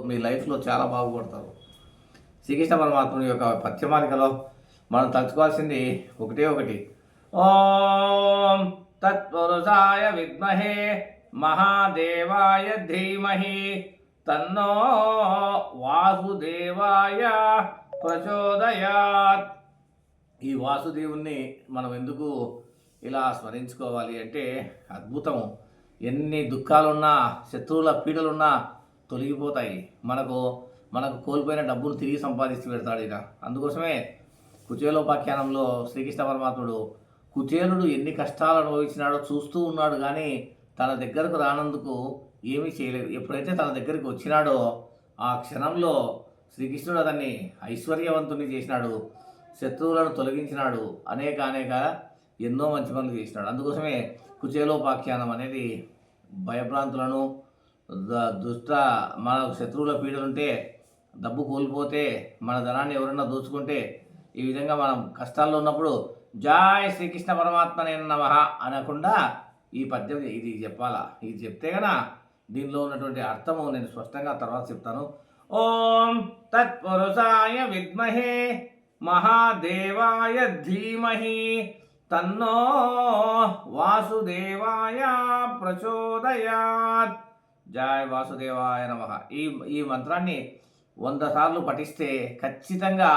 మీ లైఫ్లో చాలా బాగుపడతారు. శ్రీకృష్ణ పరమాత్ముని యొక్క పథ్యమాలికలో మనం తలుచుకోవాల్సింది ఒకటే ఒకటి. ఓం తత్పురుషాయ విద్మహే మహాదేవాయ ధీమహి తన్నో వాసుదేవాయ ప్రచోదయాత్. ఈ వాసుదేవుణ్ణి మనం ఎందుకు ఇలా స్మరించుకోవాలి అంటే అద్భుతం. ఎన్ని దుఃఖాలున్నా, శత్రువుల పీడలున్నా తొలగిపోతాయి. మనకు కోల్పోయిన డబ్బును తిరిగి సంపాదిస్తూ పెడతాడు ఈయన. అందుకోసమే కుచేలోపాఖ్యానంలో శ్రీకృష్ణ పరమాత్ముడు కుచేలుడు ఎన్ని కష్టాలు అనుభవించినాడో చూస్తూ ఉన్నాడు, కానీ తన దగ్గరకు రానందుకు ఏమీ చేయలేదు. ఎప్పుడైతే తన దగ్గరికి వచ్చినాడో ఆ క్షణంలో శ్రీకృష్ణుడు అతన్ని ఐశ్వర్యవంతుని చేసినాడు, శత్రువులను తొలగించినాడు, అనేక ఎన్నో మంచి పనులు చేసినాడు. అందుకోసమే కుచేలోపాఖ్యానం అనేది భయభ్రాంతులను, మన శత్రువుల పీడలుంటే, డబ్బు కోల్పోతే, మన ధనాన్ని ఎవరన్నా దోచుకుంటే, ఈ విధంగా మనం కష్టాల్లో ఉన్నప్పుడు జై శ్రీకృష్ణ పరమాత్మనే నమః అనకుండా ఈ పద్యం ఇది చెప్పాలా. ఇది చెప్తే కనుక దీనిలో ఉన్నటువంటి అర్థము నేను స్పష్టంగా తర్వాత చెప్తాను. ఓం తత్పురుషాయ విద్మహే మహాదేవాయ ధీమహి తన్నో వాసుదేవాయ ప్రచోదయాత్. జయ వాసుదేవాయ నమః. ఈ మంత్రాన్ని 100 సార్లు పఠిస్తే ఖచ్చితంగా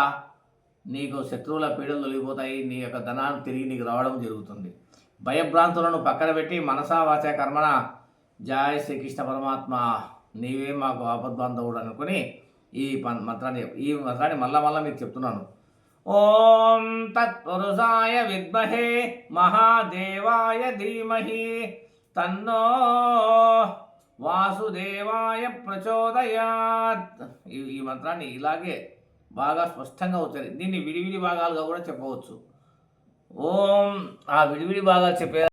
నీకు శత్రువుల పీడలు తొలగిపోతాయి. నీ యొక్క ధనాన్ని తిరిగి నీకు రావడం జరుగుతుంది. భయభ్రాంతులను పక్కన పెట్టి మనసా వాచ కర్మణ జయ శ్రీకృష్ణ పరమాత్మ నీవే మాకు ఆపద్బాంధవుడు అనుకుని ఈ మంత్రాన్ని మళ్ళా మీకు చెప్తున్నాను. ఓం తత్పురుషాయ విద్మహే మహాదేవాయ ధీమహి తన్నో వాసుదేవాయ ప్రచోదయాత్. ఈ మంత్రాన్ని ఇలాగే బాగా స్పష్టంగా వచ్చారు. దీన్ని విడివిడి భాగాలుగా కూడా చెప్పవచ్చు. ఓం ఆ విడివిడి భాగాలు చెప్పే